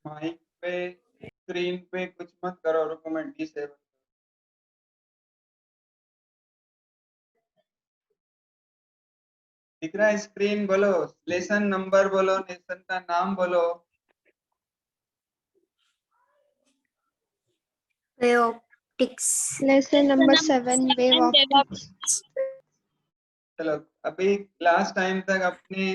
Mic पे screen पे कुछ मत करो, रुको मैं डिसेबल। दिख रहा है स्क्रीन? बोलो लेसन नंबर, बोलो लेसन का नाम बोलो। Wave optics. Lesson number 7, wave optics. चलो अभी क्लास टाइम तक अपने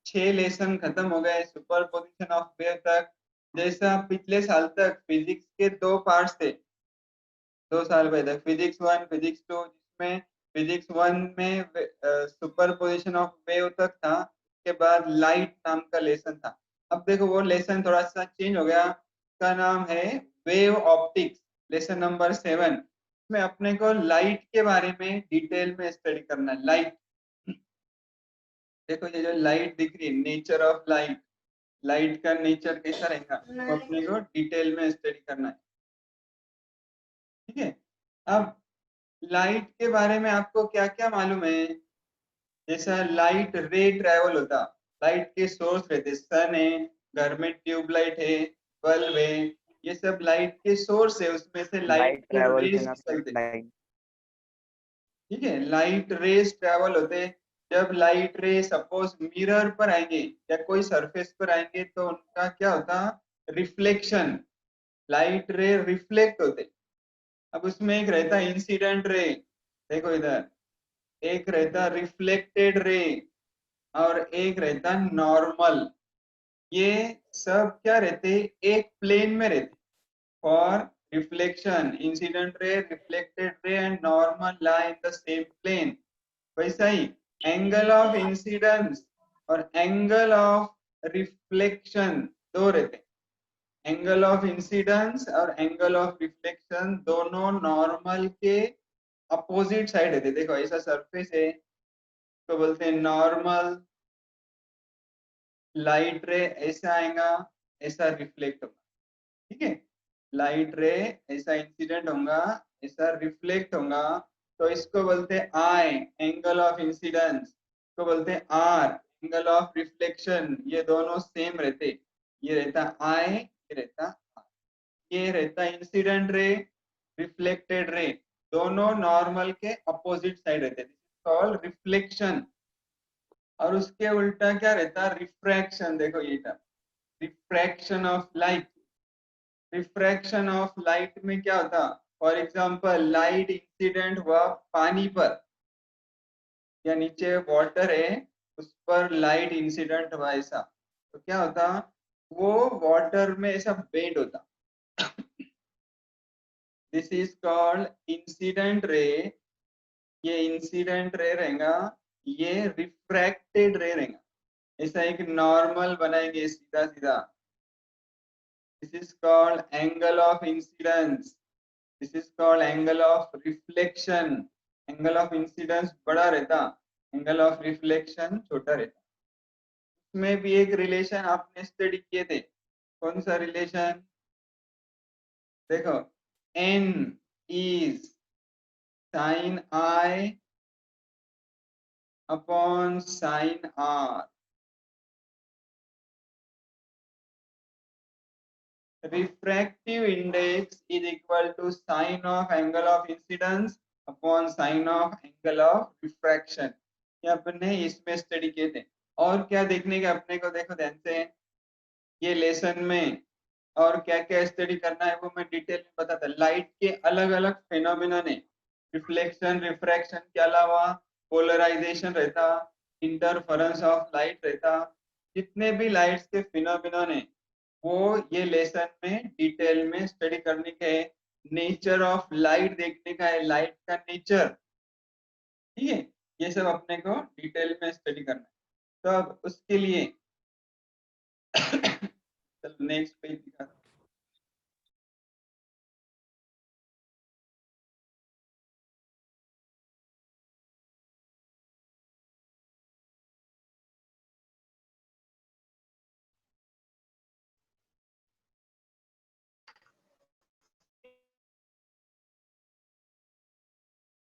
6 लेसन खत्म हो गए सुपर पोजिशन ऑफ वेव तक। जैसा पिछले साल तक फिजिक्स के 2 पार्ट्स थे, 2 साल पहले तक फिजिक्स 1 फिजिक्स 2, जिसमें फिजिक्स 1 में सुपर पोजिशन ऑफ वेव तक था, उसके बाद लाइट नाम का लेसन था। अब देखो वो लेसन थोड़ा सा चेंज हो गया, उसका नाम है वेव ऑप्टिक्स, लेसन नंबर 7 में अपने को लाइट के बारे में डिटेल में स्टडी करना है। लाइट, देखो ये जो लाइट दिख रही है, नेचर ऑफ लाइट, लाइट का नेचर कैसा रहेगा वो अपने को डिटेल में स्टडी करना है। ठीक है, अब लाइट के बारे में आपको क्या क्या मालूम है? जैसा लाइट रे ट्रेवल होता, लाइट के सोर्स रहते, सन है, घर में ट्यूबलाइट है, बल्ब है, ये सब लाइट के सोर्स है, उसमें से लाइट Light के travels rays in a straight निकलते। line. ठीक है, लाइट रेस ट्रेवल होते। जब लाइट रे सपोज मिरर पर आएंगे या कोई सरफेस पर आएंगे तो उनका क्या होता? रिफ्लेक्शन, लाइट रे रिफ्लेक्ट होते। अब उसमें एक रहता इंसिडेंट रे, देखो इधर, एक रहता रिफ्लेक्टेड रे और एक रहता नॉर्मल। ये सब क्या रहते? एक प्लेन में रहते। For reflection, incident ray, reflected ray and normal lie in the same plane. वैसा ही एंगल ऑफ इंसिडेंस और एंगल ऑफ रिफ्लेक्शन दो रहते। एंगल ऑफ इंसिडेंस और एंगल ऑफ रिफ्लेक्शन दोनों नॉर्मल के अपोजिट साइड रहते। देखो ऐसा सरफेस है तो बोलते हैं नॉर्मल, लाइट रे ऐसा आएगा, ऐसा रिफ्लेक्ट होगा। ठीक है, लाइट रे ऐसा इंसिडेंट होगा, ऐसा रिफ्लेक्ट होगा, तो इसको बोलते हैं आई, एंगल ऑफ इंसिडेंस। इसको बोलते हैं आर, एंगल ऑफ रिफ्लेक्शन। ये दोनों सेम रहते, ये रहता आई, ये रहता आर। ये रहता इंसिडेंट रे, रिफ्लेक्टेड रे, दोनों नॉर्मल के अपोजिट साइड रहते, कॉल्ड रिफ्लेक्शन। और उसके उल्टा क्या रहता? रिफ्रैक्शन। देखो ये term, refraction of light. Refraction of light में क्या होता? फॉर एग्जांपल लाइट इंसिडेंट हुआ पानी पर, या नीचे वाटर है उस पर लाइट इंसिडेंट हुआ ऐसा, तो क्या होता? वो वाटर में ऐसा बेंड होता। This is called incident ray. ये इंसिडेंट रे रहेगा, ये रिफ्रैक्टेड रे रहेगा। ऐसा एक नॉर्मल बनाएंगे सीधा सीधा, this is called angle of incidence, this is called angle of reflection. Angle of incidence बड़ा रहता, एंगल ऑफ रिफ्लेक्शन छोटा रहता। इसमें भी एक रिलेशन आपने स्टडी किए थे, कौन सा रिलेशन? देखो, n is sin I upon sin R. Refractive index is equal to sine of angle of incidence upon sine of angle of refraction. ये अपने इसमें स्टडी किए थे। और क्या देखने का अपने को, देखो ध्यान से, ये लेसन में और क्या क्या स्टडी करना है वो मैं डिटेल में बताता। लाइट के अलग अलग फिनोमिना है, रिफ्लेक्शन रिफ्रैक्शन के अलावा पोलराइजेशन रहता, इंटरफेरेंस ऑफ लाइट रहता। जितने भी लाइट्स के फिनोमिना है वो ये लेसन में डिटेल में स्टडी करने के, नेचर ऑफ लाइट देखने का है, लाइट का नेचर। ठीक है, ये सब अपने को डिटेल में स्टडी करना है। तो अब उसके लिए चलो नेक्स्ट पेज दिखा।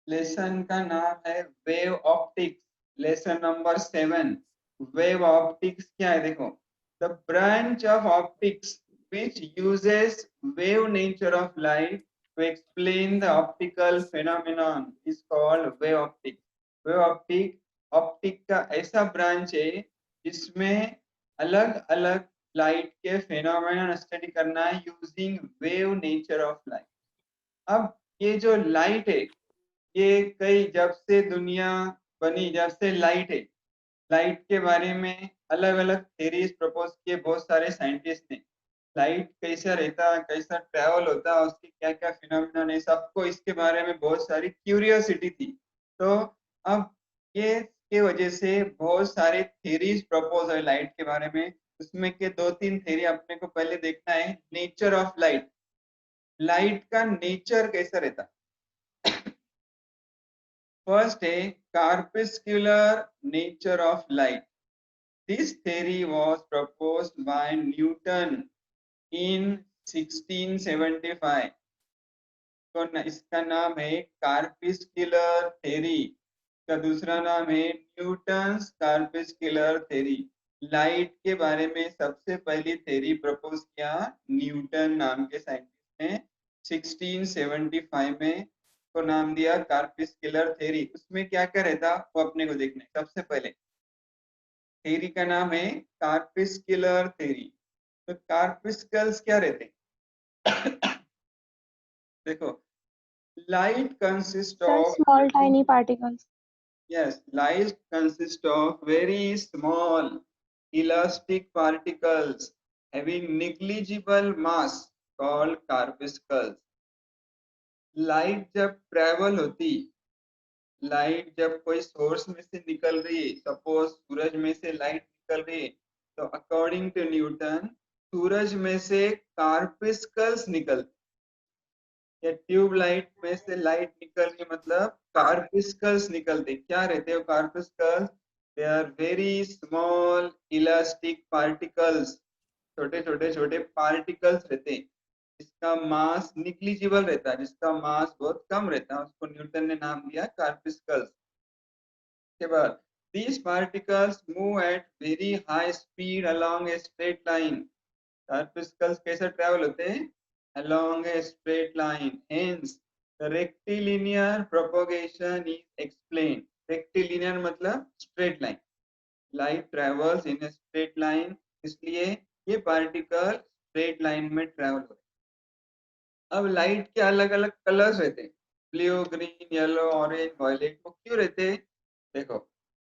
लेसन का नाम है wave optics, lesson number 7। Wave optics क्या है? देखो, The branch of optics which uses wave nature of light to explain the optical phenomenon is called wave optics. Wave optic का ऐसा ब्रांच है जिसमें अलग अलग लाइट के फेनोमेनन स्टडी करना है using wave nature of light. अब ये जो लाइट है, ये कई जब से दुनिया बनी, जब से लाइट है, लाइट के बारे में अलग अलग थेरीज प्रपोज किए बहुत सारे साइंटिस्ट ने। लाइट कैसा रहता, कैसा ट्रेवल होता, उसकी क्या क्या फिनोमिना है, सबको इसके बारे में बहुत सारी क्यूरियोसिटी थी। तो अब ये के वजह से बहुत सारे थेरीज प्रपोज है लाइट के बारे में। उसमें के 2-3 थेरी अपने को पहले देखना है। नेचर ऑफ लाइट, लाइट का नेचर कैसा रहता। फर्स्ट है corpuscular nature of light. This theory was proposed by Newton in 1675. तो इसका नाम है कार्पस्क्यूलर थ्योरी, का दूसरा नाम है न्यूटन्स कार्पस्क्यूलर थ्योरी। लाइट के बारे में सबसे पहली थ्योरी प्रपोज किया न्यूटन नाम के साइंटिस्ट ने 1675 में, को नाम दिया कार्पस्क्यूलर थ्योरी। उसमें क्या क्या रहता वो अपने को देखना है। सबसे पहले थ्योरी का नाम है कार्पस्क्यूलर थ्योरी। तो कार्पस्कल्स क्या रहते हैं? देखो, light consist Sir, of small tiny particles. yes, light consists of very small elastic particles having negligible mass called corpuscles. Light जब ट्रेवल होती, लाइट जब कोई सोर्स में से निकल रही है, सपोज सूरज में से लाइट निकल रही है, तो अकॉर्डिंग टू न्यूटन सूरज में से कार्पस्कल्स निकलते, या ट्यूबलाइट में से लाइट निकल रही मतलब कार्पस्कल्स निकलते। क्या रहते हो corpuscles? They are very small elastic particles, छोटे छोटे छोटे पार्टिकल्स रहते हैं। इसका मास निग्लिजिबल रहता है, जिसका मास बहुत कम रहता है, उसको न्यूटन ने नाम दिया कार्पस्कल्स। के बाद these particles move at very high speed along a straight line. Corpuscles कैसे ट्रेवल होते हैं? Along a straight line. Hence, the rectilinear propagation is explained. Rectilinear मतलब straight line. Light travels in a straight line, इसलिए ये particle straight line में travel हो रहे हैं। अब लाइट के अलग अलग कलर्स रहते हैं, blue, green, yellow, orange, violet. वो क्यों रहते हैं? देखो,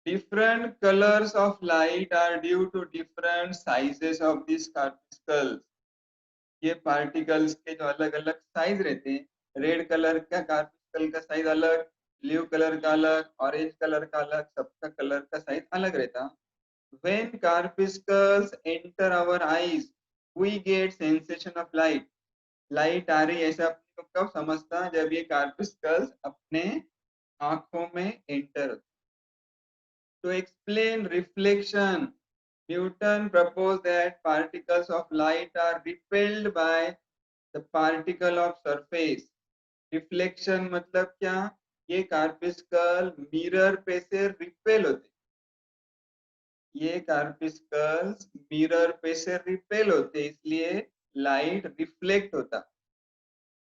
different colors of light are due to different sizes of these corpuscles. ये पार्टिकल्स के जो अलग अलग साइज रहते हैं, रेड कलर का कार्पस्कल का साइज अलग, ब्लू कलर का अलग, ऑरेंज कलर का अलग, सबका कलर का साइज अलग रहता। When corpuscles enter our eyes, we get sensation of light. Light आ रही है ऐसा अपने को कब समझता? जब ये कार्पस्कल्स अपने आंखों में एंटर होते। To explain reflection, Newton proposed that particles of light are repelled by the particle of surface. Reflection मतलब क्या? ये कार्पस्कल मिरर पे से रिपेल होते, ये कार्पस्कल्स मिरर पे से रिपेल होते, इसलिए लाइट रिफ्लेक्ट होता।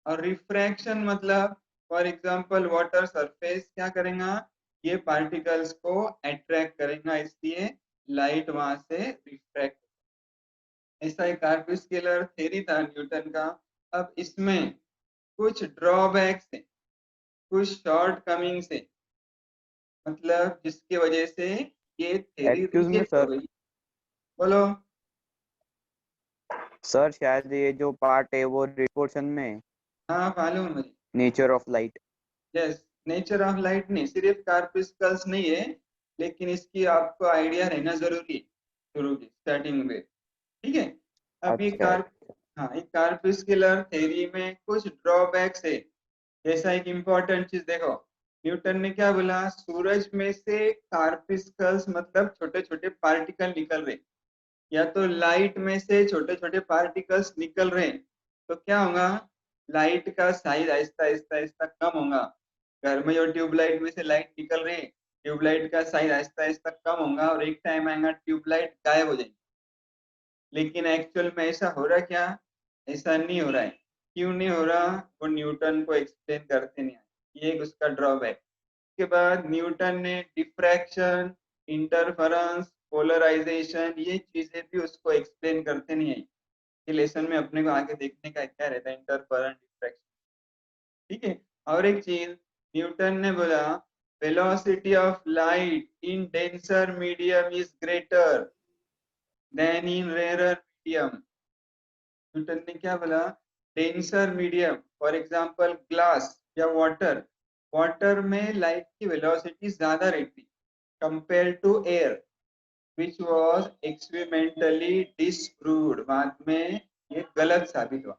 और रिफ्रैक्शन मतलब फॉर एग्जांपल वाटर सरफेस क्या करेगा? ये पार्टिकल्स को अट्रैक्ट करेगा, इसलिए लाइट वहां से रिफ्रैक्ट। ऐसा एक कार्पस्क्यूलर थ्योरी था न्यूटन का। अब इसमें कुछ ड्रॉबैक्स है, कुछ शॉर्ट कमिंग्स है, मतलब जिसकी वजह से ये थ्योरी एक्सक्यूज मी रिजेक्ट हो सर। गई। बोलो सर शायद ये जो पार्ट है वो पोर्शन में है, हाँ मालूम है मुझे। Nature of light. Yes, nature of light नहीं, सिर्फ कार्पस्कल्स नहीं है, लेकिन इसकी आपको आइडिया रहना जरूरी है शुरू की स्टार्टिंग में, ठीक है। अब ये अच्छा, हाँ, ये कार्पस्कुलर थ्योरी में कुछ ड्रॉबैक्स है। जैसा एक इम्पोर्टेंट चीज देखो, न्यूटन ने क्या बोला? सूरज में से कार्पस्कल्स मतलब छोटे छोटे पार्टिकल निकल रहे, या तो लाइट में से छोटे छोटे पार्टिकल्स निकल रहे हैं, तो क्या होगा? लाइट का साइज आहिस्ता आहिस्ता आहिस्ता कम होगा। घर में जो ट्यूबलाइट में से लाइट निकल रही है, ट्यूबलाइट का साइज आहिस्ता आहिस्ता कम होगा और एक टाइम आएगा ट्यूबलाइट गायब हो जाएगी। लेकिन एक्चुअल में ऐसा हो रहा क्या? ऐसा नहीं हो रहा है। क्यों नहीं हो रहा? वो न्यूटन को एक्सप्लेन करते नहीं आए, ये एक उसका ड्रॉबैक। उसके बाद न्यूटन ने डिफ्रैक्शन, इंटरफेरेंस, पोलराइजेशन, ये चीजें भी उसको एक्सप्लेन करते नहीं आई। ये लेसन में अपने को आगे देखने का क्या रहता है, इंटरफेरेंस, डिफ्रैक्शन, ठीक है। और एक चीज न्यूटन ने बोला, velocity of light in denser medium is greater than in rarer medium. Newton ने क्या बोला? Denser medium, for example glass या वाटर, वाटर में लाइट की वेलोसिटी ज्यादा रहती compare to air, which was experimentally disproved। बाद में ये गलत साबित हुआ,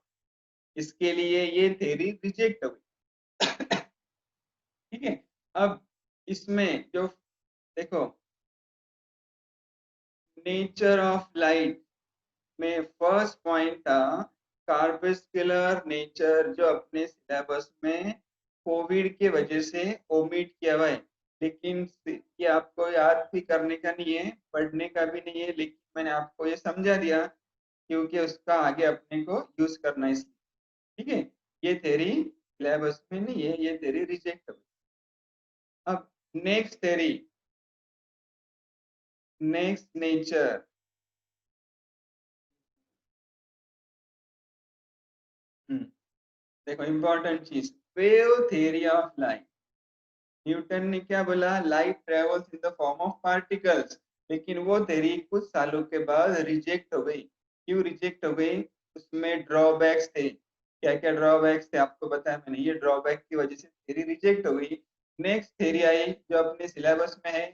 इसके लिए ये थ्योरी रिजेक्ट हो गई। ठीक है। अब इसमें जो देखो, नेचर ऑफ लाइट में फर्स्ट पॉइंट था कार्पस्कुलर नेचर, जो अपने सिलेबस में कोविड के वजह से ओमिट किया हुआ है, लेकिन ये आपको याद भी करने का नहीं है, पढ़ने का भी नहीं है, लेकिन मैंने आपको ये समझा दिया क्योंकि उसका आगे अपने को यूज करना है इसलिए। ठीक है, ये थ्योरी सिलेबस में नहीं है, ये थ्योरी रिजेक्ट हो गई। अब नेक्स्ट थ्योरी, नेक्स्ट नेचर, देखो इंपॉर्टेंट चीज, wave theory of light. Newton ने क्या बोला? Light travels in the form of particles, लेकिन वो थ्योरी कुछ सालों के बाद रिजेक्ट हो गई। क्यों रिजेक्ट हो गई? उसमें ड्रॉबैक्स थे। क्या क्या ड्रॉबैक्स थे आपको बताया मैंने, ये ड्रॉबैक की वजह से थ्योरी रिजेक्ट हो गई। नेक्स्ट थ्योरी आई जो अपने सिलेबस में है,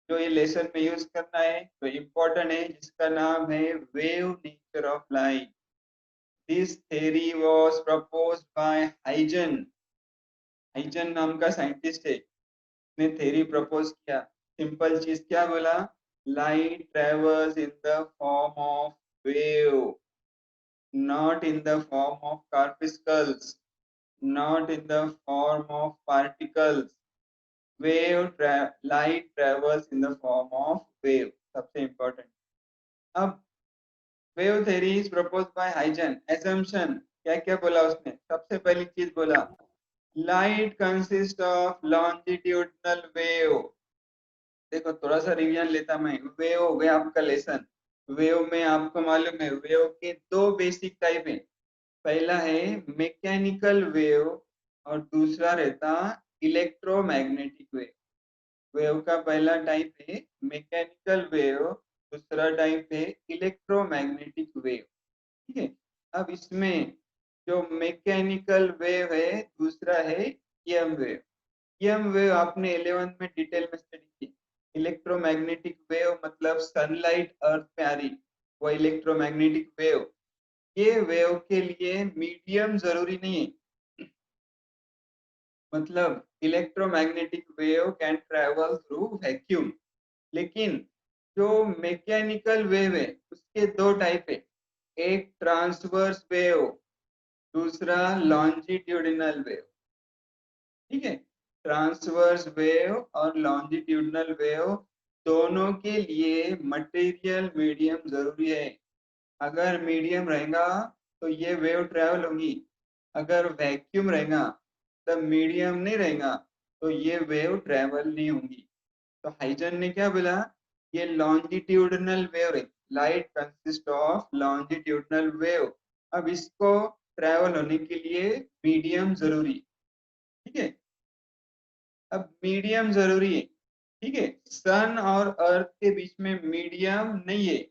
जो ये लेसन में यूज करना है, तो इम्पोर्टेंट है, जिसका नाम है wave nature of light. This theory was proposed by Huygens. Huygens नाम का साइंटिस्ट है, ने थ्योरी प्रपोज किया। सिंपल चीज क्या बोला? Light travels in the form of wave, not in the form of corpuscles, not in the form of particles। light travels in the form of wave, सबसे important। अब wave theory is proposed by Huygens. assumption क्या क्या बोला उसने? सबसे पहली चीज बोला, light consist of longitudinal wave. देखो थोड़ा सा रिवीजन लेता मैं। वेव हो गया आपका लेसन। वेव में आपको मालूम है वेव के दो बेसिक टाइप है, पहला है मैकेनिकल वेव और दूसरा रहता इलेक्ट्रोमैग्नेटिक वेव। वेव का पहला टाइप है मैकेनिकल वेव, दूसरा टाइप है इलेक्ट्रोमैग्नेटिक वेव। ठीक है। अब इसमें जो मैकेनिकल वेव है, दूसरा है ईएम वेव। ईएम वेव आपने 11th में डिटेल में स्टडी की। इलेक्ट्रोमैग्नेटिक वेव मतलब सनलाइट अर्थ पे आ रही, वो इलेक्ट्रोमैग्नेटिक वेव। ये वेव के लिए मीडियम जरूरी नहीं है, मतलब electromagnetic wave can travel through vacuum, लेकिन जो मैकेनिकल वेव है उसके दो टाइप है, एक ट्रांसवर्स वेव, दूसरा लॉन्जिट्यूडिनल वेव। ठीक है, ट्रांसवर्स वेव और लॉन्जिट्यूडिनल वेव दोनों के लिए मटेरियल मीडियम जरूरी है। अगर मीडियम रहेगा तो ये वेव ट्रेवल होगी, अगर वैक्यूम रहेगा तब मीडियम नहीं रहेगा तो ये वेव ट्रेवल नहीं होगी। तो हाइजन ने क्या बोला? ये लॉन्जिट्यूडनल वेव है, light consist of longitudinal wave. अब इसको ट्रेवल होने के लिए मीडियम जरूरी, ठीक है। अब मीडियम जरूरी है, ठीक है। सन और अर्थ के बीच में मीडियम नहीं है,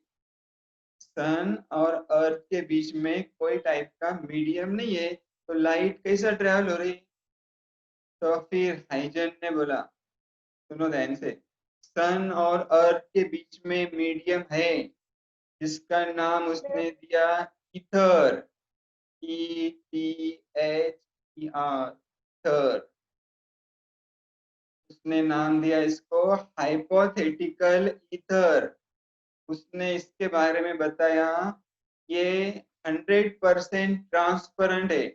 सन और अर्थ के बीच में कोई टाइप का मीडियम नहीं है, तो लाइट कैसा ट्रेवल हो रही? तो फिर हाइजन ने बोला, सुनो ध्यान से, सन और अर्थ के बीच में मीडियम है जिसका नाम उसने दिया ईथर, ETHER, ईथर। उसने नाम दिया इसको हाइपोथेटिकल ईथर। उसने इसके बारे में बताया ये 100% ट्रांसपेरेंट है,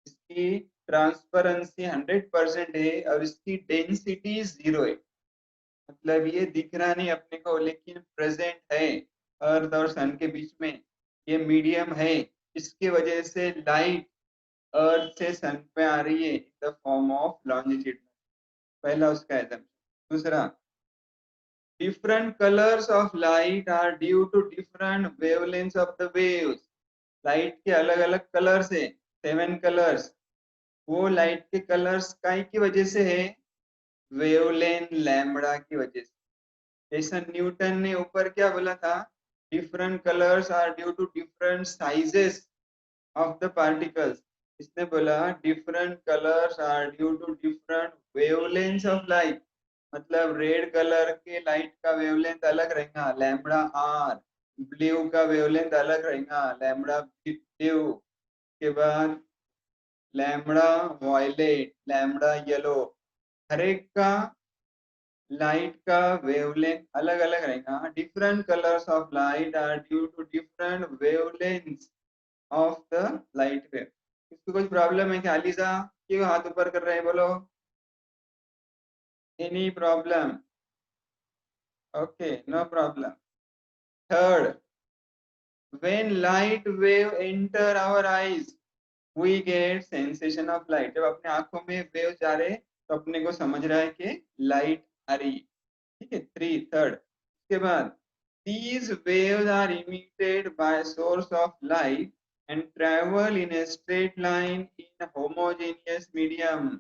इसकी ट्रांसपेरेंसी 100% है और इसकी डेंसिटी 0 है। मतलब ये दिख रहा नहीं अपने को लेकिन प्रेजेंट है अर्थ और सन के बीच में ये मीडियम है, इसकी वजह से लाइट अर्थ से सन पे आ रही है in the form of longitude. पहला उसका एजम्पशन। दूसरा, different colors of light are due to different wavelengths of the waves। Light के अलग अलग कलर्स है, 7 कलर्स। वो लाइट के कलर्स काय की वजह से है? वेवलेंथ लैम्बडा की वजह से। जैसा न्यूटन ने ऊपर क्या बोला था, different colours are due to different sizes of the particles. इसने बोला different colours are due to different wavelengths of light. मतलब रेड कलर के लाइट का वेवलेंथ अलग रहेगा, लैम्बडा आर। ब्लू का वेवलेंथ अलग रहेगा, लैम्बडा ब्लू। के बाद लैम्बडा वायलेट, लैम्बडा येलो। हर एक का लाइट का वेवलेंथ अलग अलग रहेगा। Different colours of light are due to different wavelengths of the light wave. इसको कुछ प्रॉब्लम है क्या अलीजा? क्यों हाथ ऊपर कर रहे हैं, बोलो। Any problem? Okay, no problem. Third, when light wave enter our eyes we get sensation of light। जब अपने आंखों में वेव जा रहे तो अपने को समझ रहा है कि लाइट आ रही, ठीक है। थर्ड, उसके बाद these waves are emitted by source of light and travel in a straight line in homogeneous medium।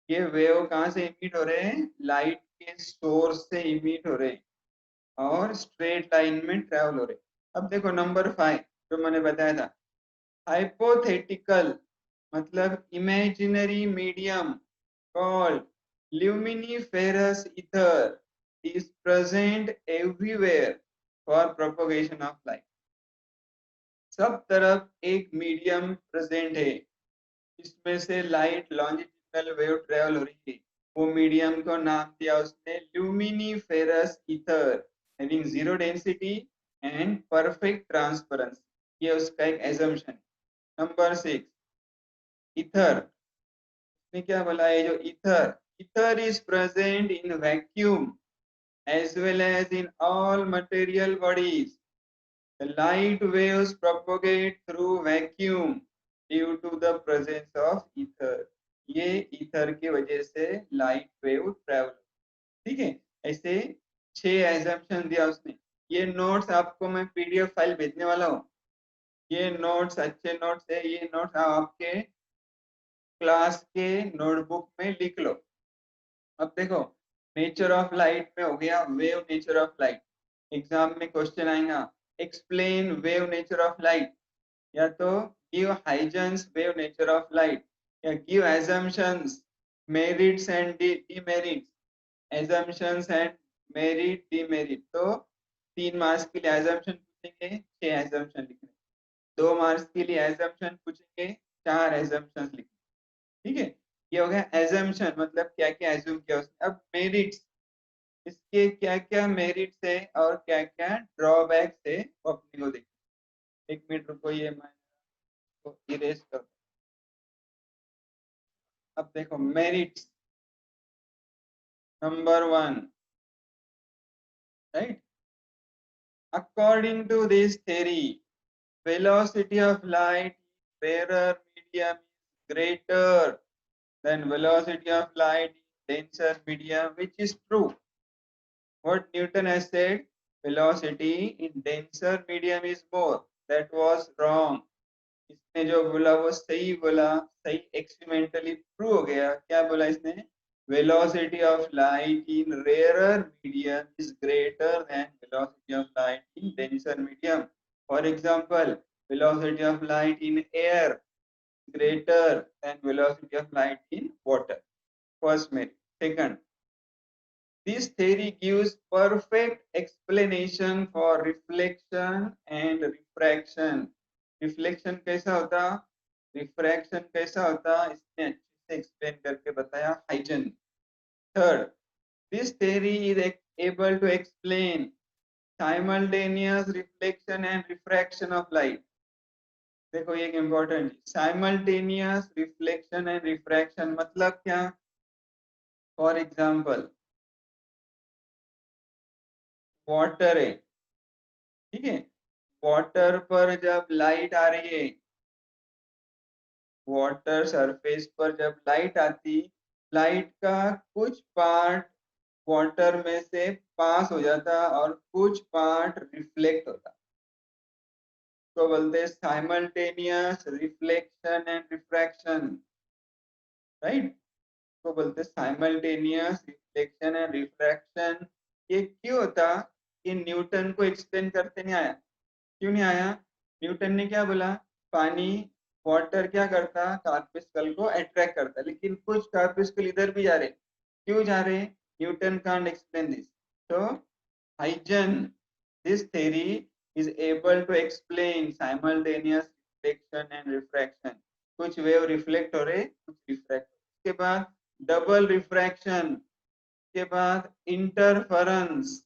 ये वेव कहाँ से इमिट हो रहे हैं? लाइट के सोर्स से इमिट हो रहे हैं और स्ट्रेट लाइन में ट्रेवल हो रहे। अब देखो नंबर 5 जो मैंने बताया था, हाइपोथेटिकल मतलब imaginary medium called luminiferous ether is present everywhere for propagation of light. सब तरफ एक मीडियम प्रेजेंट है, इसमें से लाइट लॉन्जिट्यूडनल वेव ट्रेवल हो रही है। वो मीडियम को नाम दिया उसने luminiferous ether, having zero density and perfect transparency. ये उसका एक एजम्पशन। Number 6, ether. इसने क्या बोला है? जो ether is present in vacuum as well as in all material bodies। The light waves propagate through vacuum due to the presence of ether। ये ether की वजह से लाइट वेव ट्रेवल, ठीक है। ऐसे 6 एजम्पशन दिया उसने। ये नोट्स आपको मैं पीडीएफ फाइल भेजने वाला हूँ। ये नोट्स अच्छे नोट्स है, ये नोट्स आपके क्लास के नोटबुक में लिख लो। अब देखो, नेचर ऑफ लाइट में हो गया wave nature of light. Exam में क्वेश्चन आएगा, explain wave nature of light, या तो give Huygens wave nature of light, या give assumptions merits and demerits. assumptions and merit demerit. तो 3 मार्क्स के लिए assumption पूछेंगे, 6 assumption लिखने। 2 मार्क्स के लिए assumption पूछेंगे, 4 assumptions लिखने, ठीक है। ये हो गया assumption, मतलब क्या क्या assume किया उसने। अब मेरिट्स, इसके क्या क्या मेरिट्स है और क्या क्या ड्रॉबैक्स है वो अपने को देखिए। 1 मिनट रुको, ये मैं तो इरेज कर दूं। अब देखो merits, number 1, right. According to this theory, velocity of light in rarer medium is greater than velocity of light in denser medium, which is true। What Newton has said, velocity in denser medium is more, that was wrong। इसने जो बोला वो सही बोला, सही experimentally prove हो गया। क्या बोला इसने? velocity of light in rarer medium is greater than velocity of light in denser medium। For example, velocity of light in air greater than velocity of light in water। First merit। Second, this theory gives perfect explanation for reflection and refraction। Reflection कैसा होता, refraction कैसा होता, इसने अच्छे से explain करके बताया Huygens. Third, this theory is able to explain simultaneous reflection and refraction of light। देखो ये important, simultaneous reflection and refraction मतलब क्या? फॉर एग्जाम्पल वाटर है, ठीक है। वाटर पर जब लाइट आ रही है, वाटर सरफेस पर जब लाइट आती, लाइट का कुछ पार्ट वाटर में से पास हो जाता और कुछ पार्ट रिफ्लेक्ट होता, तो बोलते हैं simultaneous reflection and refraction, right. तो बोलते हैं साइमल्टेनियस रिफ्लेक्शन एंड रिफ्रैक्शन। ये क्यों होता? ये न्यूटन को एक्सप्लेन करते नहीं आया। क्यों नहीं आया? न्यूटन ने क्या बोला? पानी, वाटर क्या करता? कार्पस्कल को अट्रैक्ट करता, लेकिन कुछ कार्पस्कल इधर भी जा रहे, क्यों जा रहे? Newton can't explain this. तो Huygens, this theory is able to explain simultaneous reflection and refraction। कुछ वेव रिफ्लेक्ट हो रहे, कुछ रिफ्रैक्ट। उसके बाद डबल रिफ्रैक्शन, के बाद इंटरफेरेंस।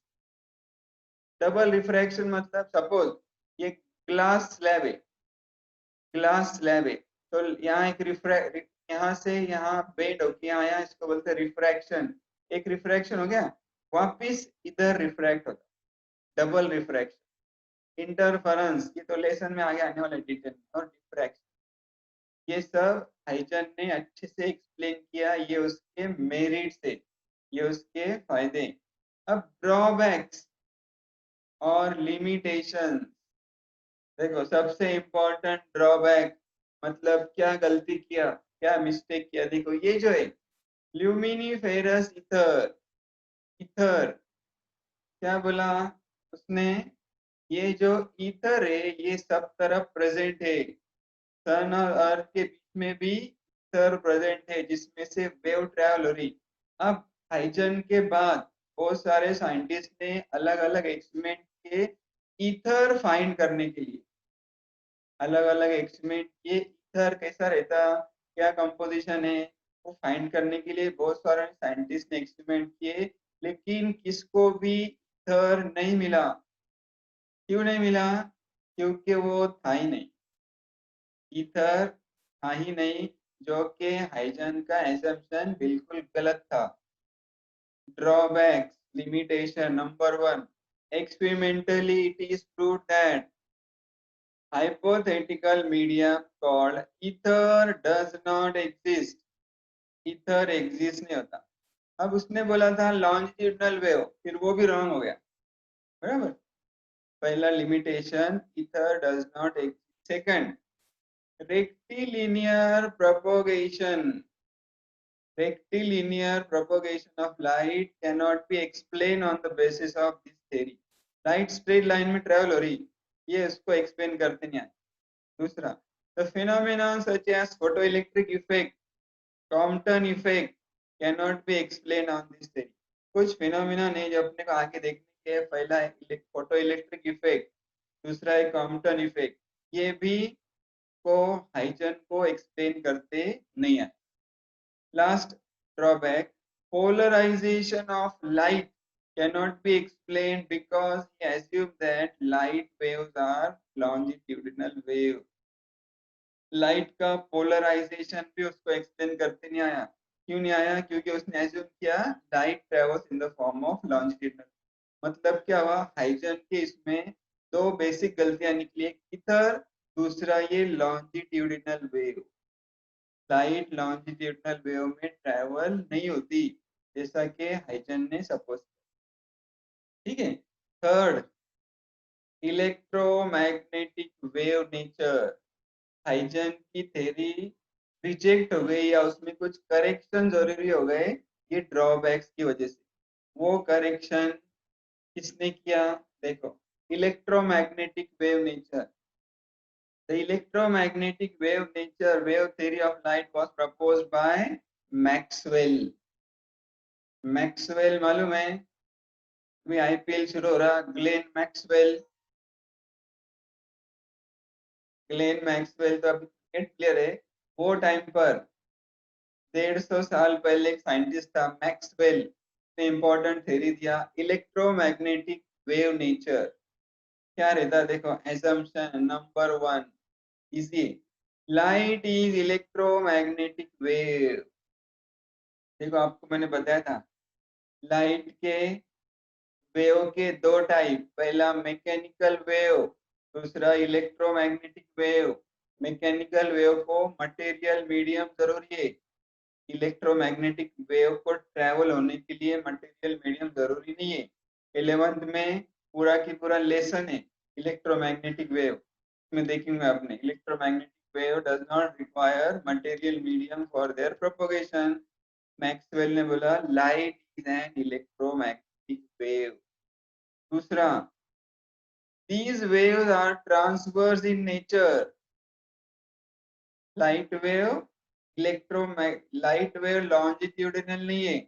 डबल रिफ्रैक्शन मतलब सपोज ये ग्लास स्लैब है, ग्लास स्लैब है, तो यहाँ एक रिफ्रैक्ट, यहाँ से यहाँ बेंड होके यहाँ आया, इसको बोलते हैं रिफ्रैक्शन। एक रिफ्रैक्शन हो गया, वापिस इधर रिफ्रैक्ट होता, डबल रिफ्रैक्शन। इंटरफेरेंस ये तो लेसन में आगे आने वाला डिटेल। और डिफ्रैक्शन, ये सब हाइजन ने अच्छे से एक्सप्लेन किया, ये उसके मेरिट से, ये उसके फायदे। अब ड्रॉबैक्स और लिमिटेशन, देखो सबसे इम्पोर्टेंट ड्रॉबैक मतलब क्या गलती किया, क्या मिस्टेक किया। देखो ये जो है ल्यूमिनिफेरस ईथर, ईथर क्या बोला उसने? ये जो ईथर है ये सब तरफ प्रेजेंट है, सन और अर्थ के बीच में भी ईथर प्रेजेंट है, जिसमें से वेव ट्रैवल हो रही। अब हाइजन के बाद बहुत सारे साइंटिस्ट ने अलग अलग एक्सपेरिमेंट किए ईथर फाइंड करने के लिए, अलग अलग एक्सपेरिमेंट किए ईथर कैसा रहता, क्या कंपोजिशन है, वो फाइंड करने के लिए बहुत सारे साइंटिस्ट ने एक्सपेरिमेंट किए, लेकिन किसको भी ईथर नहीं मिला। क्यों नहीं मिला? क्योंकि वो था ही नहीं, ईथर था ही नहीं, जो कि हाइजन का एजम्पशन बिल्कुल गलत था। Drawbacks, limitation, number 1, experimentally it is proved that hypothetical medium called ether does not exist। ether exist नहीं होता। अब उसने बोला था longitudinal wave, फिर वो भी रॉन्ग हो गया, बराबर। पहला limitation, ether does not exist। Second, rectilinear propagation, rectilinear propagation of light cannot be explained on the basis of this theory। Light straight line में ट्रेवल हो रही, ये इसको एक्सप्लेन करते नहीं आए। दूसरा, the phenomenon such as photoelectric effect, Compton effect cannot be explained on this theory। कुछ फिनोमिना है जो अपने को आगे देखने के, पहला है फोटो इलेक्ट्रिक इफेक्ट, दूसरा है कॉम्पटन इफेक्ट, ये भी को हाइजन को एक्सप्लेन करते नहीं आए। Last drawback, polarization of light cannot be explained because he assumed that light waves are longitudinal wave। Light का पोलराइजेशन भी उसको एक्सप्लेन करते नहीं आया। क्यों नहीं आया? क्योंकि उसने एज्यूम किया light travels in the form of longitudinal. मतलब क्या हुआ, हाइजन के इसमें दो बेसिक गलतियां निकली, एक ईथर, दूसरा ये longitudinal wave. Light longitudinal wave में ट्रैवल नहीं होती, जैसा कि हाइजन ने सपोज। ठीक है। Third, electromagnetic wave nature, Huygens की थ्योरी रिजेक्ट हो गई या उसमें कुछ करेक्शन जरूरी हो गए, ये ड्रॉबैक्स की वजह से। वो करेक्शन किसने किया? देखो, electromagnetic wave nature, the electromagnetic wave nature wave theory of light was proposed by Maxwell। Maxwell मालूम है? अभी आईपीएल शुरू हो रहा, ग्लेन मैक्सवेल, ग्लेन मैक्सवेल तो अभी क्रिकेट प्लेयर है। वो टाइम पर 150 साल पहले एक साइंटिस्ट था मैक्सवेल ने इंपॉर्टेंट थ्योरी दिया इलेक्ट्रोमैग्नेटिक वेव नेचर। क्या रहता? देखो assumption number 1 easy, light is electromagnetic wave. देखो आपको मैंने बताया था लाइट के वेव के दो टाइप, पहला मैकेनिकल वेव, दूसरा इलेक्ट्रोमैग्नेटिक वेव। मैकेनिकल वेव को मटेरियल मीडियम जरूरी है, इलेक्ट्रोमैग्नेटिक वेव को ट्रैवल होने के लिए मटेरियल मीडियम जरूरी नहीं है। 11th में पूरा की पूरा लेसन है इलेक्ट्रोमैग्नेटिक वेव में, देखेंगे आपने electromagnetic wave does not require material medium for their propagation. Maxwell ने बोला light is an electromagnetic wave. दूसरा, these waves are transverse in nature. Light wave longitudinal नहीं है,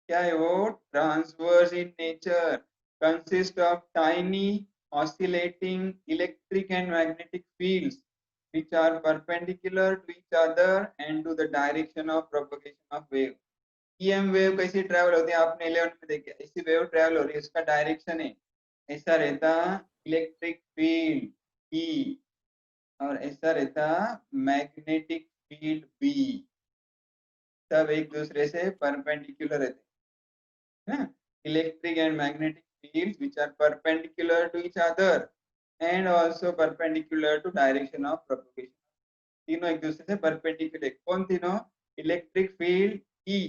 क्या है वो, transverse in nature, consist of tiny oscillating electric and magnetic fields which are perpendicular to each other and to the direction of propagation of wave. EM wave कैसी travel होती है, आपने 11 में देखा, ऐसी वेव ट्रैवल हो रही है, इसका डायरेक्शन है ऐसा रहता इलेक्ट्रिक फील्ड E, और ऐसा रहता मैग्नेटिक फील्ड B। सब एक दूसरे से परपेंडिकुलर रहते हैं, electric and magnetic fields which are perpendicular to each other and also perpendicular to direction of propagation। तीनों एक दूसरे से परपेंडिकुलर, कौन तीनों, electric field E,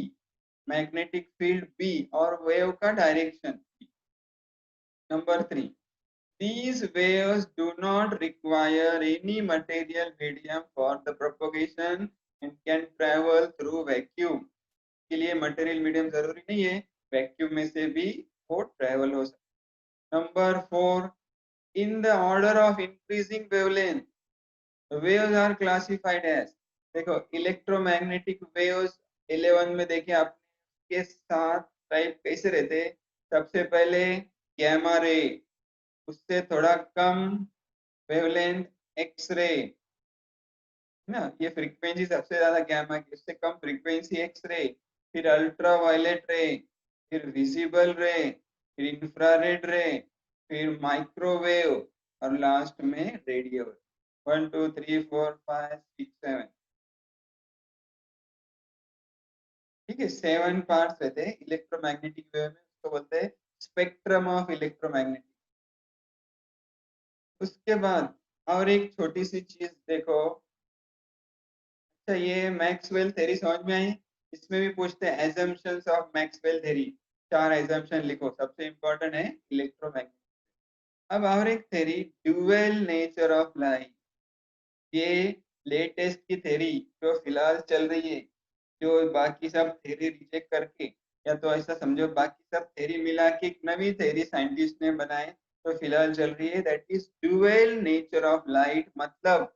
magnetic field B और वेव का direction. Number 3, these waves do not require any material medium for the propagation and can travel through vacuum। के लिए मटेरियल मीडियम जरूरी नहीं है, वैक्यूम में से भी वो ट्रैवल हो सकता। Number 4, in the order of increasing wavelength waves are classified as, देखो इलेक्ट्रोमैग्नेटिक वेव्स 11 में देखिए आपने के 7 टाइप कैसे रहते, सबसे पहले गैमा रे, उससे थोड़ा कम वेवलेंथ एक्स रे ना, ये फ्रीक्वेंसी सबसे ज्यादा गैमा की, उससे कम फ्रीक्वेंसी एक्स रे, फिर अल्ट्रा वायलेट रे, फिर विजिबल रे, फिर इंफ्रारेड रे, फिर माइक्रोवेव और लास्ट में रेडियो। 1 2 3 4 5 6 7, ठीक है, 7 पार्ट्स रहते हैं इलेक्ट्रोमैग्नेटिक वेव में, उसको बोलते हैं स्पेक्ट्रम ऑफ इलेक्ट्रोमैग्नेटिक। उसके बाद और एक छोटी सी चीज देखो, अच्छा ये मैक्सवेल थ्योरी समझ में आई, इसमें भी पूछते हैं assumptions of Maxwell theory, 4 assumption लिखो, सबसे इंपॉर्टेंट है इलेक्ट्रोमैग्नेटिक। अब और एक theory, dual nature of light, ये लेटेस्ट की थ्योरी जो फिलहाल चल रही है, जो बाकी सब थ्योरी रिजेक्ट करके, या तो ऐसा समझो बाकी सब थ्योरी मिला के एक नवी थ्योरी साइंटिस्ट ने बनाए तो फिलहाल चल रही है, that is dual nature of light. मतलब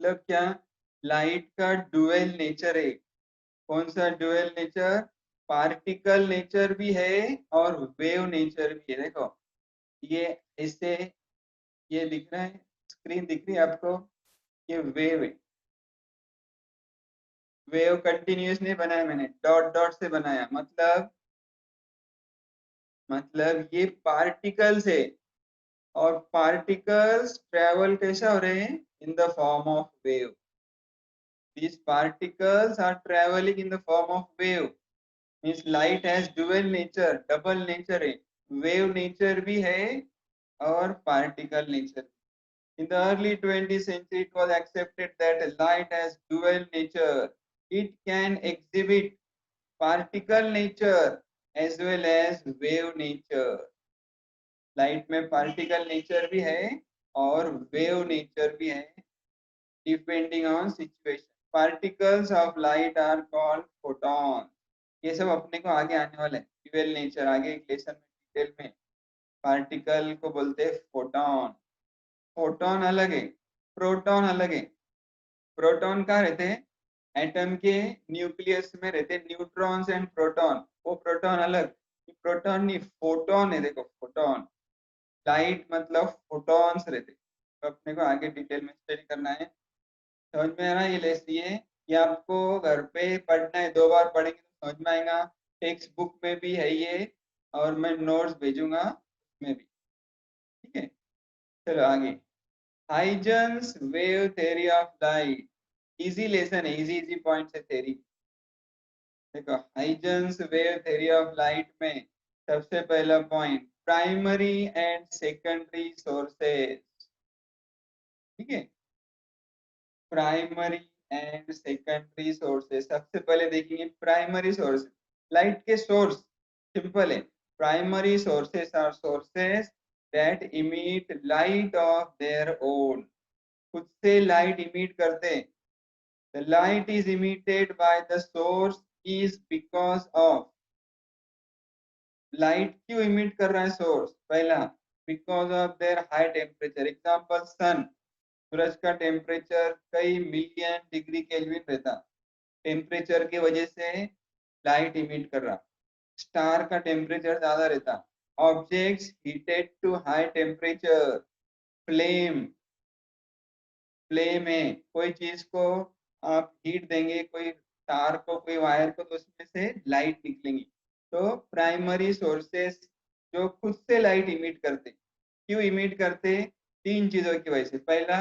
क्या, लाइट का ड्यूअल नेचर है। कौन सा ड्यूअल नेचर, पार्टिकल नेचर भी है और वेव नेचर भी है। देखो ये ऐसे, ये दिख रहा है, स्क्रीन दिख रही है आपको, ये वेव है, वेव कंटिन्यूस नहीं बनाया मैंने, डॉट डॉट से बनाया, मतलब ये पार्टिकल्स है, और पार्टिकल्स ट्रेवल कैसा हो रहे हैं, in the form of wave. these particles are traveling in the form of wave, means light has dual nature, double nature है, wave nature भी है और particle nature। in the early 20th century it was accepted that light has dual nature, it can exhibit particle nature as well as wave nature। Light में particle nature भी है और wave nature भी है, depending on situation. Particles of light are called photon. ये सब अपने को आगे आने वाला है, ड्यूअल नेचर आगे एक लेसन में डिटेल में। पार्टिकल को बोलते हैं फोटॉन। फोटॉन अलग है, प्रोटॉन अलग है। प्रोटॉन कहाँ रहते हैं, एटम के न्यूक्लियस में रहते हैं, न्यूट्रॉन्स एंड प्रोटॉन, वो प्रोटॉन अलग, प्रोटॉन नहीं फोटॉन है। देखो फोटॉन, लाइट मतलब फोटॉन्स रहते, तो अपने को आगे डिटेल में स्टडी करना है। समझ में आ रहा है ये ये आपको घर पे पढ़ना है, 2 बार पढ़ेंगे तो समझ में आएगा। टेक्स्ट बुक में भी है ये, और मैं नोट्स भेजूंगा उसमें भी, ठीक है। चलो आगे, Huygens wave theory of light, easy lesson है, इजी पॉइंट है थ्योरी। देखो Huygens wave theory of light में सबसे पहला point, primary and secondary sources. ठीक है, प्राइमरी एंड सेकेंडरी सोर्सेस। सबसे पहले देखेंगे प्राइमरी सोर्स, लाइट के सोर्स। सिंपल है, primary sources are sources that emit light of their own, खुद से लाइट इमिट करते। The light is emitted by the source is because of, light क्यों emit कर रहा है सोर्स? पहला, because of their high temperature. Example sun, सूरज का टेम्परेचर कई मिलियन डिग्री केल्विन रहता, टेम्परेचर की वजह से लाइट इमिट कर रहा। स्टार का टेम्परेचर ज्यादा रहता, objects heated to high temperature, flame, flame है, कोई चीज को आप हीट देंगे, कोई तार को, कोई वायर को, तो उसमें से लाइट निकलेंगी। तो प्राइमरी सोर्सेस जो खुद से लाइट इमिट करते, क्यों इमिट करते? तीन चीजों की वजह से। पहला,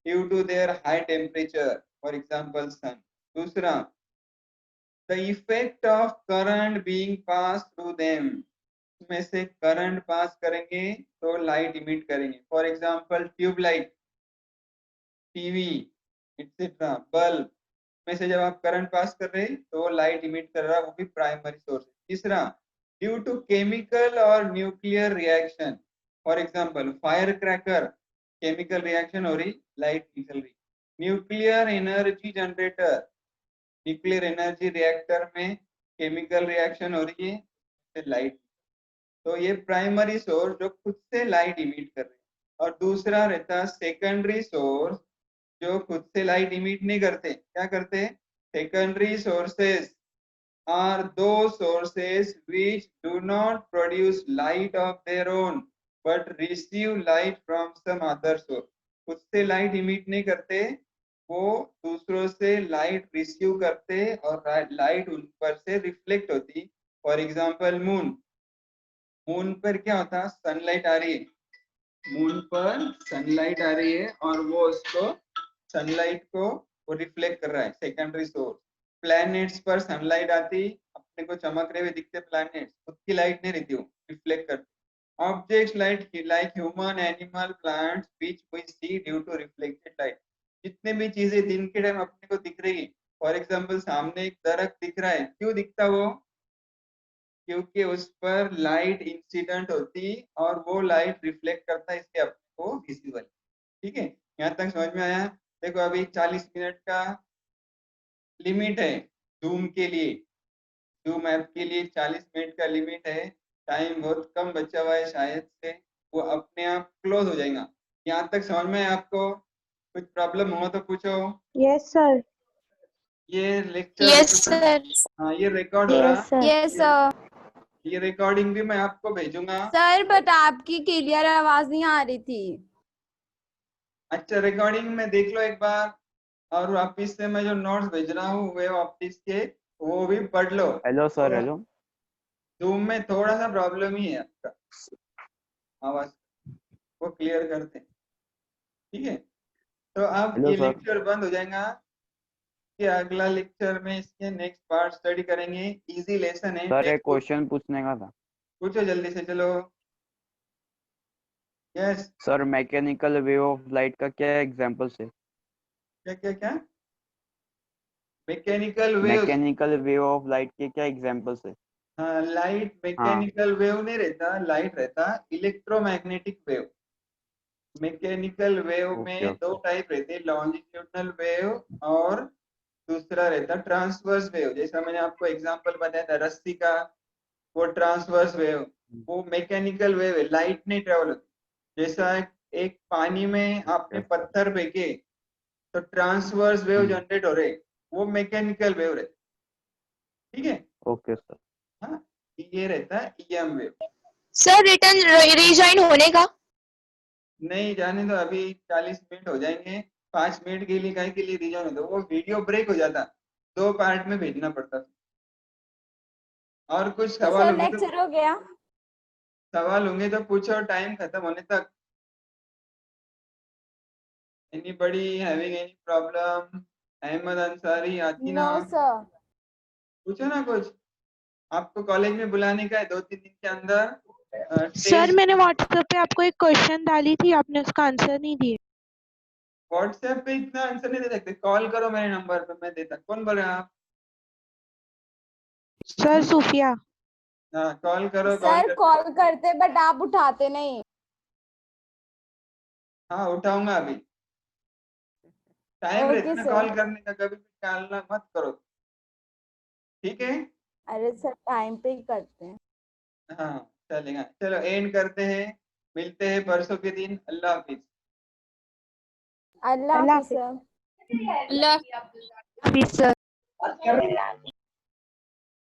due to their high temperature, for example sun. दूसरा, the effect of current being pass through them, उसमें से करंट पास करेंगे तो लाइट इमिट करेंगे। For example tube light, TV, etcetera, bulb में से जब आप करंट पास कर रहे हैं तो लाइट इमिट कर रहा है, वो भी प्राइमरी सोर्स है। तीसरा, ड्यू टू केमिकल और nuclear reaction, for example fire cracker, chemical reaction हो रही, लाइट निकल रही। Nuclear energy generator, nuclear energy reactor में केमिकल रिएक्शन हो रही है, लाइट। तो ये प्राइमरी सोर्स जो खुद से लाइट इमिट कर रहे हैं। और दूसरा रहता सेकेंडरी सोर्स जो खुद से लाइट इमिट नहीं करते। क्या करते? सेकेंडरी सोर्सेस आर दो sources which do not produce light of their own but receive light from some other source, खुद से लाइट इमिट नहीं करते, वो दूसरों से लाइट रिसीव करते और लाइट उन पर से रिफ्लेक्ट होती। फॉर एग्जांपल मून, मून पर क्या होता, सनलाइट आ रही है, मून पर सनलाइट आ रही है और वो उसको, सनलाइट को वो रिफ्लेक्ट कर रहा है, सेकेंडरी सोर्स। प्लैनेट्स पर सनलाइट आती, अपने को चमक रहे हुए दिखते प्लैनेट्स, खुद की लाइट नहीं रहती, वो रिफ्लेक्ट करती। Objects like human, animal, plants which we see due to reflected light, जितने भी चीजें दिन के टाइम अपने को दिख रही, फॉर एग्जांपल सामने एक दरख्त दिख रहा है, क्यों दिखता वो? क्योंकि उस पर लाइट इंसिडेंट होती और वो लाइट रिफ्लेक्ट करता है, इसलिए अपने को विजिबल। ठीक है, यहाँ तक समझ में आया? देखो अभी 40 मिनट का लिमिट है जूम के लिए, जूम ऐप के लिए 40 मिनट का लिमिट है, टाइम बहुत कम बचा हुआ है, शायद से वो अपने आप क्लोज हो जाएगा। यहाँ तक समझ में आया आपको? कुछ प्रॉब्लम हो तो पूछो। Yes, sir. ये लेक्चर Yes, sir. हाँ ये रिकॉर्ड हो रहा, Yes, sir. Yes, sir. ये रिकॉर्डिंग भी मैं आपको भेजूंगा। सर बट आपकी क्लियर आवाज नहीं आ रही थी। अच्छा, रिकॉर्डिंग में देख लो एक बार, और वापिस से मैं जो नोट्स भेज रहा हूँ वे वापिस के वो भी पढ़ लो। Hello sir, hello. जूम में थोड़ा सा प्रॉब्लम ही है आपका, आवाज वो क्लियर करते हैं। ठीक है, तो अब हेलो ये सर। लेक्चर बंद हो जाएगा, कि अगला लेक्चर में इसके नेक्स्ट पार्ट स्टडी करेंगे। इजी लेसन है, सर एक टेक्स्ट बुक। क्वेश्चन पूछने का था। पूछो जल्दी से, चलो। Yes, sir mechanical wave of light का क्या एग्जांपल्स है? क्या क्या क्या? Mechanical waves. Mechanical wave of light के क्या एग्जांपल्स है? हाँ, लाइट हाँ। मैकेनिकल वेव नहीं रहता, लाइट रहता electromagnetic wave. Mechanical wave okay में दो ओके। टाइप रहते हैं, लॉन्जिट्यूडनल वेव और दूसरा रहता ट्रांसवर्स वेव। जैसा मैंने आपको एग्जांपल बताया था रस्सी का, वो ट्रांसवर्स वेव, वो मैकेनिकल वेव है, लाइट नहीं ट्रेवल होती। जैसा एक पानी में आपने ओके। पत्थर फेंके तो ट्रांसवर्स वेव जनरेट हो रहे, वो मैकेनिकल वेव रहते। ठीक है, ओके सर। हाँ, ये रहता है EM wave. Sir return rejoin होने का। नहीं जाने दो, अभी 40 मिनट हो जाएंगे, 5 मिनट के लिए, काहे के लिए रिजॉइन हो, दो वो वीडियो ब्रेक हो जाता, 2 पार्ट में भेजना पड़ता। और कुछ तो सवाल सर होंगे तो, लेक्चर हो गया। सवाल होंगे तो पूछो टाइम खत्म होने तक। Anybody having any problem? Ahmad Ansari, आती ना, नो सर। पूछो ना कुछ। आपको कॉलेज में बुलाने का है 2-3 दिन के अंदर। सर मैंने व्हाट्सएप पे आपको एक क्वेश्चन डाली थी, आपने उसका आंसर नहीं दिया। व्हाट्सएप पे इतना आंसर नहीं दे सकते, कॉल करो मेरे नंबर पे, मैं देता। कौन बोल रहे हैं आप? सर सूफिया। हाँ कॉल करो, कॉल सर कर। कॉल करते बट आप उठाते नहीं। हाँ उठाऊंगा अभी, टाइम रहता ओके ना सर। कॉल करने का, कभी भी टालना मत करो, ठीक है? अरे सर टाइम पे ही करते हैं। हाँ चलेगा, चलो एंड करते हैं, मिलते हैं परसों के दिन। अल्लाह हाफिज। अल्लाह अल्लाह हाफिज सर। हाफिज सर।